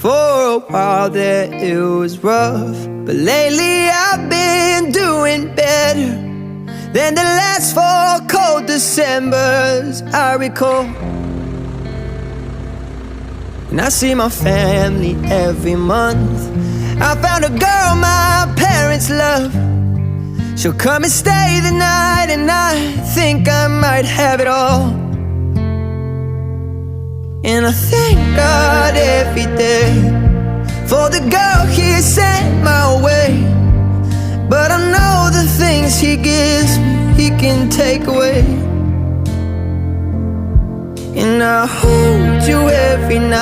For a while there it was rough, but lately I've been doing better than the last 4 cold Decembers I recall. And I see my family every month. I found a girl my parents love. She'll come and stay the night, and I think I might have it all. And I thank God every day for the girl He sent my way. But I know the things He gives me, He can take away. And I hold you every night.